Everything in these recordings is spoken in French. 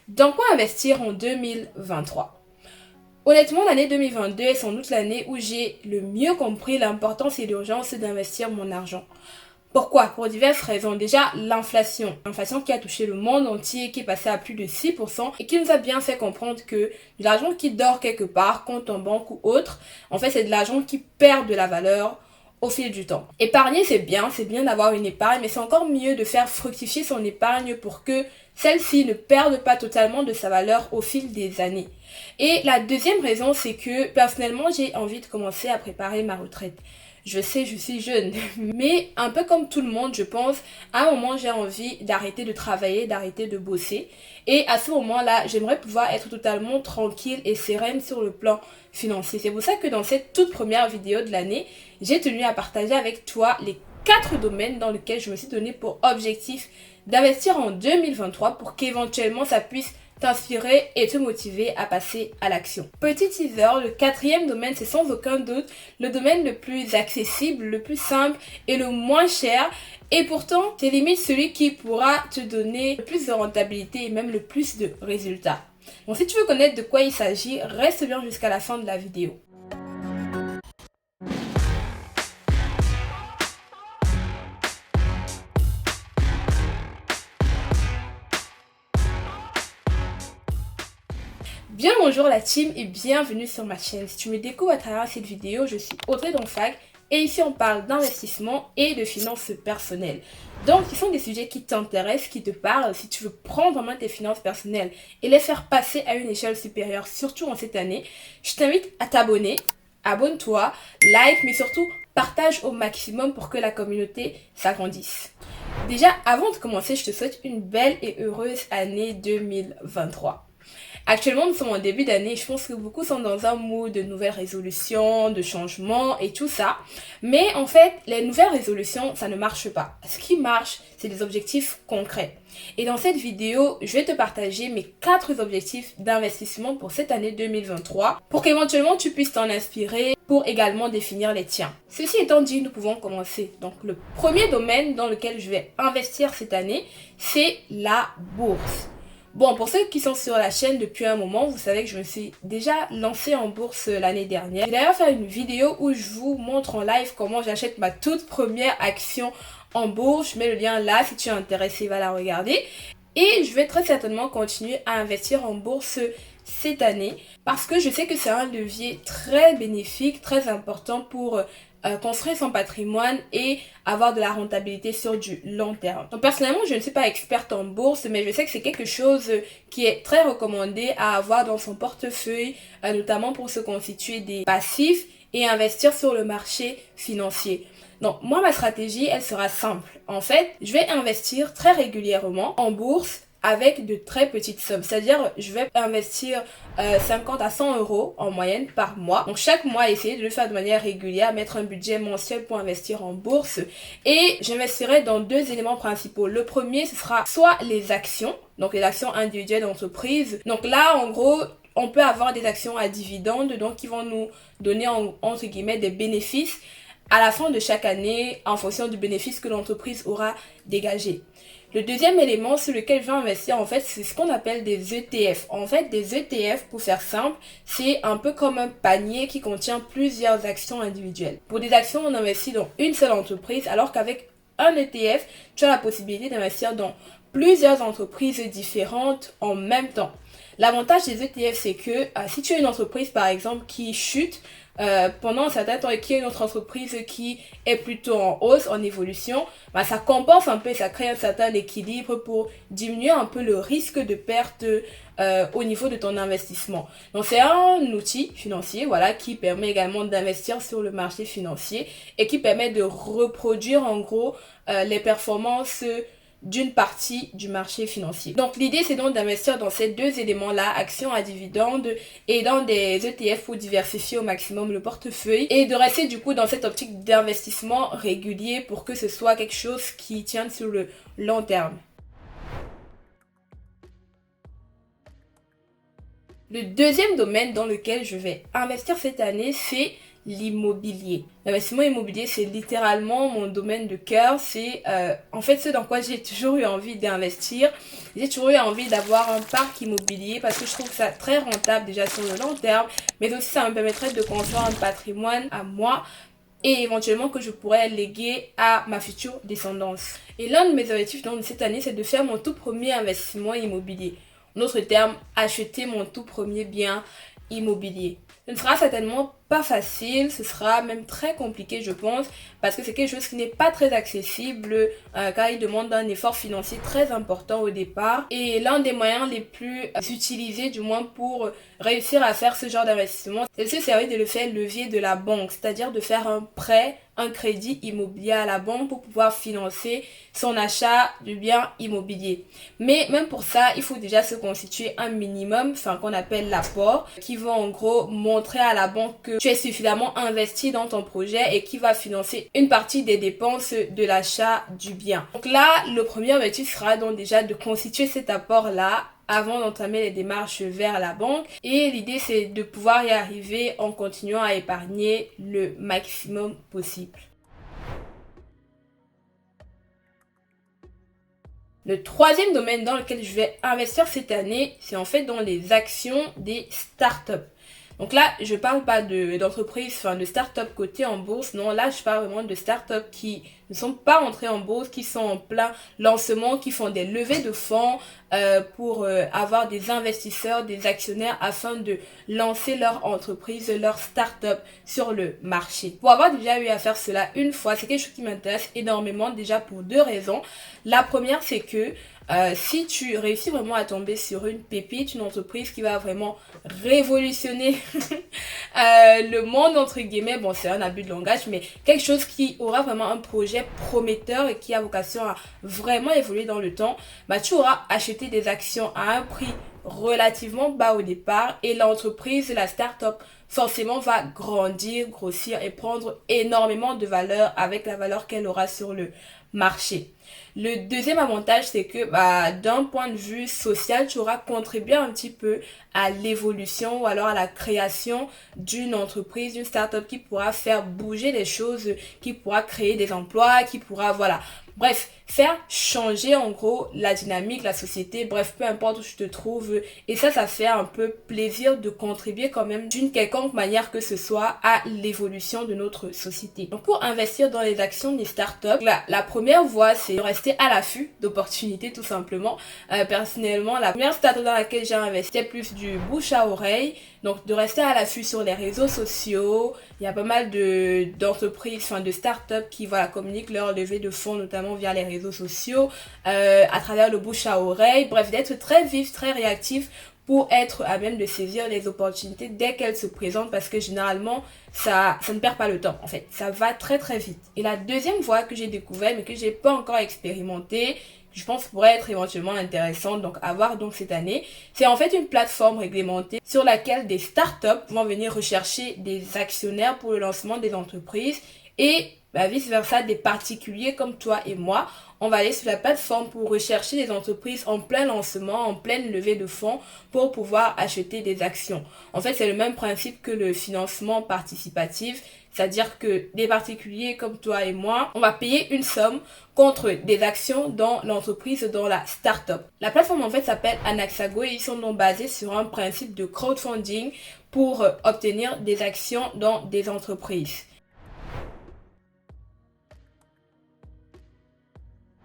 Dans quoi investir en 2023? Honnêtement, l'année 2022 est sans doute l'année où j'ai le mieux compris l'importance et l'urgence d'investir mon argent. Pourquoi? Pour diverses raisons. Déjà, l'inflation. L'inflation qui a touché le monde entier, qui est passée à plus de 6% et qui nous a bien fait comprendre que de l'argent qui dort quelque part, compte en banque ou autre, en fait, c'est de l'argent qui perd de la valeur au fil du temps. Épargner, c'est bien d'avoir une épargne, mais c'est encore mieux de faire fructifier son épargne pour que celle-ci ne perde pas totalement de sa valeur au fil des années. Et la deuxième raison, c'est que personnellement, j'ai envie de commencer à préparer ma retraite. Je sais, je suis jeune, mais un peu comme tout le monde, je pense, à un moment, j'ai envie d'arrêter de travailler, d'arrêter de bosser. Et à ce moment-là, j'aimerais pouvoir être totalement tranquille et sereine sur le plan financier. C'est pour ça que dans cette toute première vidéo de l'année, j'ai tenu à partager avec toi les 4 domaines dans lesquels je me suis donné pour objectif d'investir en 2023 pour qu'éventuellement ça puisse t'inspirer et te motiver à passer à l'action. Petit teaser, le 4e domaine, c'est sans aucun doute le domaine le plus accessible, le plus simple et le moins cher. Et pourtant, c'est limite celui qui pourra te donner le plus de rentabilité et même le plus de résultats. Donc si tu veux connaître de quoi il s'agit, reste bien jusqu'à la fin de la vidéo. Bien bonjour la team et bienvenue sur ma chaîne. Si tu me découvres à travers cette vidéo, je suis Audrey Donfag et ici on parle d'investissement et de finances personnelles. Donc ce sont des sujets qui t'intéressent, qui te parlent. Si tu veux prendre en main tes finances personnelles et les faire passer à une échelle supérieure, surtout en cette année, je t'invite à t'abonner. Abonne-toi, like, mais surtout partage au maximum pour que la communauté s'agrandisse. Déjà, avant de commencer, je te souhaite une belle et heureuse année 2023. Actuellement, nous sommes en début d'année et je pense que beaucoup sont dans un mood de nouvelles résolutions, de changements et tout ça. Mais en fait, les nouvelles résolutions, ça ne marche pas. Ce qui marche, c'est des objectifs concrets. Et dans cette vidéo, je vais te partager mes 4 objectifs d'investissement pour cette année 2023 pour qu'éventuellement tu puisses t'en inspirer pour également définir les tiens. Ceci étant dit, nous pouvons commencer. Donc le premier domaine dans lequel je vais investir cette année, c'est la bourse. Bon, pour ceux qui sont sur la chaîne depuis un moment, vous savez que je me suis déjà lancée en bourse l'année dernière. J'ai d'ailleurs fait une vidéo où je vous montre en live comment j'achète ma toute première action en bourse. Je mets le lien là, si tu es intéressé, va la regarder. Et je vais très certainement continuer à investir en bourse cette année parce que je sais que c'est un levier très bénéfique, très important pour construire son patrimoine et avoir de la rentabilité sur du long terme. Donc personnellement, je ne suis pas experte en bourse, mais je sais que c'est quelque chose qui est très recommandé à avoir dans son portefeuille, notamment pour se constituer des passifs et investir sur le marché financier. Donc moi, ma stratégie, elle sera simple. En fait, je vais investir très régulièrement en bourse avec de très petites sommes. C'est-à-dire, je vais investir 50 à 100 euros en moyenne par mois. Donc chaque mois, essayer de le faire de manière régulière, mettre un budget mensuel pour investir en bourse. Et j'investirai dans 2 éléments principaux. Le premier, ce sera soit les actions, donc les actions individuelles d'entreprise. Donc là, en gros, on peut avoir des actions à dividendes, donc qui vont nous donner entre guillemets des bénéfices à la fin de chaque année en fonction du bénéfice que l'entreprise aura dégagé. Le deuxième élément sur lequel je vais investir, en fait, c'est ce qu'on appelle des ETF. En fait, des ETF, pour faire simple, c'est un peu comme un panier qui contient plusieurs actions individuelles. Pour des actions, on investit dans une seule entreprise, alors qu'avec un ETF, tu as la possibilité d'investir dans plusieurs entreprises différentes en même temps. L'avantage des ETF, c'est que si tu as une entreprise, par exemple, qui chute pendant un certain temps et qu'il y a une autre entreprise qui est plutôt en hausse, en évolution, ça compense un peu et ça crée un certain équilibre pour diminuer un peu le risque de perte au niveau de ton investissement. Donc c'est un outil financier, voilà, qui permet également d'investir sur le marché financier et qui permet de reproduire en gros les performances d'une partie du marché financier. Donc l'idée, c'est donc d'investir dans ces 2 éléments-là, actions à dividendes et dans des ETF pour diversifier au maximum le portefeuille et de rester du coup dans cette optique d'investissement régulier pour que ce soit quelque chose qui tienne sur le long terme. Le deuxième domaine dans lequel je vais investir cette année, c'est l'immobilier. L'investissement immobilier, c'est littéralement mon domaine de cœur. C'est en fait ce dans quoi j'ai toujours eu envie d'investir. J'ai toujours eu envie d'avoir un parc immobilier parce que je trouve ça très rentable déjà sur le long terme, mais aussi ça me permettrait de construire un patrimoine à moi et éventuellement que je pourrais léguer à ma future descendance. Et l'un de mes objectifs donc, de cette année, c'est de faire mon tout premier investissement immobilier. En d'autres termes, acheter mon tout premier bien immobilier. Ce ne sera certainement pas facile, ce sera même très compliqué je pense, parce que c'est quelque chose qui n'est pas très accessible, car il demande un effort financier très important au départ. Et l'un des moyens les plus utilisés du moins pour réussir à faire ce genre d'investissement, c'est de se servir de le faire levier de la banque, c'est-à-dire de faire un prêt, un crédit immobilier à la banque pour pouvoir financer son achat du bien immobilier. Mais même pour ça, il faut déjà se constituer un minimum, enfin qu'on appelle l'apport, qui va en gros montrer à la banque que tu es suffisamment investi dans ton projet et qui va financer une partie des dépenses de l'achat du bien. Donc là, le premier objectif sera donc déjà de constituer cet apport-là avant d'entamer les démarches vers la banque. Et l'idée, c'est de pouvoir y arriver en continuant à épargner le maximum possible. Le troisième domaine dans lequel je vais investir cette année, c'est en fait dans les actions des startups. Donc là, je parle pas d'entreprises, enfin de start-up cotées en bourse. Non, là, je parle vraiment de start-up qui ne sont pas entrées en bourse, qui sont en plein lancement, qui font des levées de fonds pour avoir des investisseurs, des actionnaires afin de lancer leur entreprise, leur start-up sur le marché. Pour avoir déjà eu à faire cela une fois, c'est quelque chose qui m'intéresse énormément déjà pour deux raisons. La première, c'est que si tu réussis vraiment à tomber sur une pépite, une entreprise qui va vraiment révolutionner le monde entre guillemets, bon c'est un abus de langage, mais quelque chose qui aura vraiment un projet prometteur et qui a vocation à vraiment évoluer dans le temps, bah tu auras acheté des actions à un prix relativement bas au départ et l'entreprise, la start-up forcément va grandir, grossir et prendre énormément de valeur avec la valeur qu'elle aura sur le marché. Le deuxième avantage, c'est que d'un point de vue social, tu auras contribué un petit peu à l'évolution ou alors à la création d'une entreprise, d'une start-up qui pourra faire bouger les choses, qui pourra créer des emplois, qui pourra, voilà. Bref, faire changer en gros la dynamique, la société, bref, peu importe où tu te trouves. Et ça fait un peu plaisir de contribuer quand même d'une quelconque manière que ce soit à l'évolution de notre société. Donc pour investir dans les actions des startups, la première voie, c'est de rester à l'affût d'opportunités tout simplement. Personnellement, la première startup dans laquelle j'ai investi, c'était plus du bouche à oreille. Donc de rester à l'affût sur les réseaux sociaux. Il y a pas mal d'entreprises, enfin de startups qui communiquent leur levée de fonds notamment via les réseaux sociaux, à travers le bouche à oreille. Bref, d'être très vif, très réactif pour être à même de saisir les opportunités dès qu'elles se présentent parce que généralement ça ne perd pas le temps en fait, ça va très très vite. Et la deuxième voie que j'ai découvert mais que j'ai pas encore expérimenté, je pense pourrait être éventuellement intéressante donc à voir donc cette année, c'est en fait une plateforme réglementée sur laquelle des startups vont venir rechercher des actionnaires pour le lancement des entreprises et vice versa des particuliers comme toi et moi. On va aller sur la plateforme pour rechercher des entreprises en plein lancement, en pleine levée de fonds pour pouvoir acheter des actions. En fait, c'est le même principe que le financement participatif, c'est-à-dire que des particuliers comme toi et moi, on va payer une somme contre des actions dans l'entreprise, dans la start-up. La plateforme en fait s'appelle Anaxago et ils sont donc basés sur un principe de crowdfunding pour obtenir des actions dans des entreprises.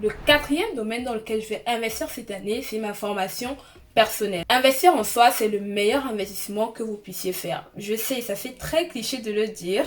Le quatrième domaine dans lequel je vais investir cette année, c'est ma formation personnelle. Investir en soi, c'est le meilleur investissement que vous puissiez faire. Je sais, ça fait très cliché de le dire,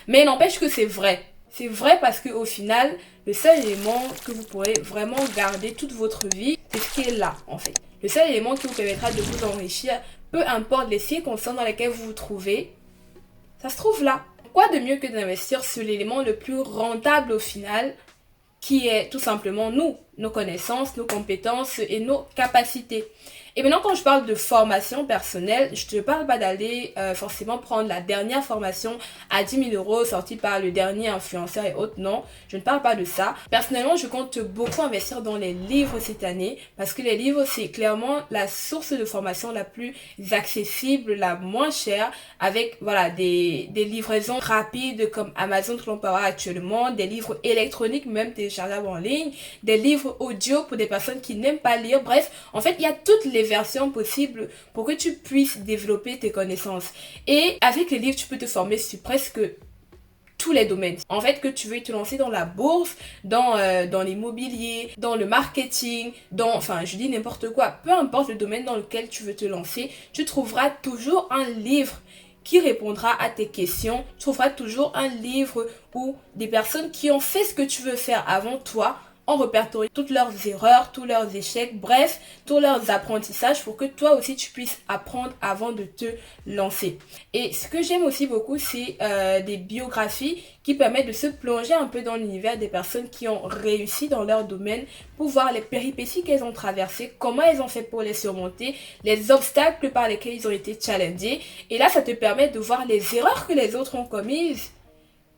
mais il n'empêche que c'est vrai. C'est vrai parce que au final, le seul élément que vous pourrez vraiment garder toute votre vie, c'est ce qui est là en fait. Le seul élément qui vous permettra de vous enrichir, peu importe les circonstances dans lesquelles vous vous trouvez, ça se trouve là. Quoi de mieux que d'investir sur l'élément le plus rentable au final, qui est tout simplement nous, nos connaissances, nos compétences et nos capacités. Et maintenant, quand je parle de formation personnelle, je te parle pas d'aller forcément prendre la dernière formation à 10 000 € sortie par le dernier influenceur et autres. Non, je ne parle pas de ça. Personnellement, je compte beaucoup investir dans les livres cette année parce que les livres, c'est clairement la source de formation la plus accessible, la moins chère, avec voilà des livraisons rapides comme Amazon que l'on peut avoir actuellement, des livres électroniques même téléchargeables en ligne, des livres audio pour des personnes qui n'aiment pas lire. Bref, en fait, il y a toutes les versions possibles pour que tu puisses développer tes connaissances. Et avec les livres, tu peux te former sur presque tous les domaines. En fait, que tu veux te lancer dans la bourse, dans l'immobilier, dans le marketing, enfin, je dis n'importe quoi. Peu importe le domaine dans lequel tu veux te lancer, tu trouveras toujours un livre qui répondra à tes questions. Tu trouveras toujours un livre où des personnes qui ont fait ce que tu veux faire avant toi ont répertorié toutes leurs erreurs, tous leurs échecs, bref, tous leurs apprentissages pour que toi aussi tu puisses apprendre avant de te lancer. Et ce que j'aime aussi beaucoup, c'est des biographies qui permettent de se plonger un peu dans l'univers des personnes qui ont réussi dans leur domaine pour voir les péripéties qu'elles ont traversées, comment elles ont fait pour les surmonter, les obstacles par lesquels ils ont été challengés. Et là, ça te permet de voir les erreurs que les autres ont commises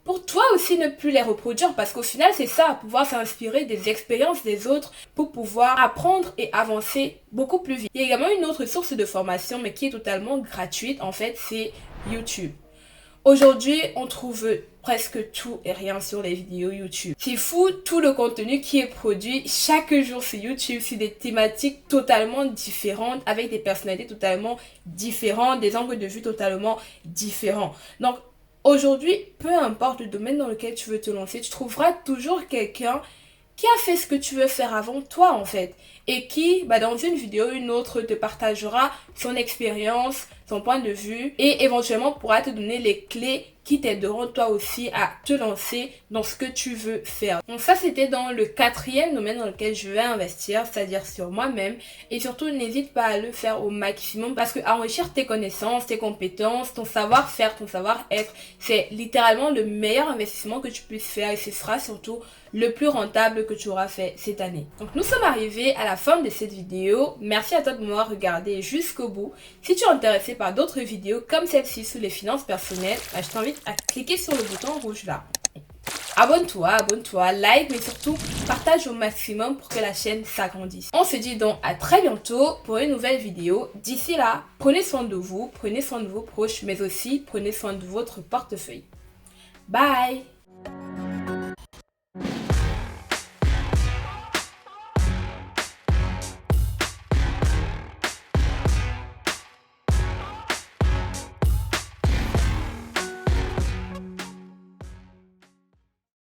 pour toi aussi ne plus les reproduire, parce qu'au final c'est ça, pouvoir s'inspirer des expériences des autres pour pouvoir apprendre et avancer beaucoup plus vite. Il y a également une autre source de formation mais qui est totalement gratuite en fait, c'est YouTube. Aujourd'hui, on trouve presque tout et rien sur les vidéos YouTube. C'est fou tout le contenu qui est produit chaque jour sur YouTube, sur des thématiques totalement différentes, avec des personnalités totalement différentes, des angles de vue totalement différents. Donc, aujourd'hui, peu importe le domaine dans lequel tu veux te lancer, tu trouveras toujours quelqu'un qui a fait ce que tu veux faire avant toi en fait. Et qui, dans une vidéo ou une autre, te partagera son expérience, son point de vue et éventuellement pourra te donner les clés qui t'aideront toi aussi à te lancer dans ce que tu veux faire. Donc ça, c'était dans le 4e domaine dans lequel je vais investir, c'est-à-dire sur moi-même. Et surtout, n'hésite pas à le faire au maximum parce que enrichir tes connaissances, tes compétences, ton savoir-faire, ton savoir-être, c'est littéralement le meilleur investissement que tu puisses faire et ce sera surtout le plus rentable que tu auras fait cette année. Donc nous sommes arrivés à la fin de cette vidéo. Merci à toi de m'avoir regardé jusqu'au bout. Si tu es intéressé par d'autres vidéos comme celle-ci sur les finances personnelles, je t'invite à cliquer sur le bouton rouge là. Abonne-toi, like, mais surtout partage au maximum pour que la chaîne s'agrandisse. On se dit donc à très bientôt pour une nouvelle vidéo. D'ici là, prenez soin de vous, prenez soin de vos proches, mais aussi prenez soin de votre portefeuille. Bye!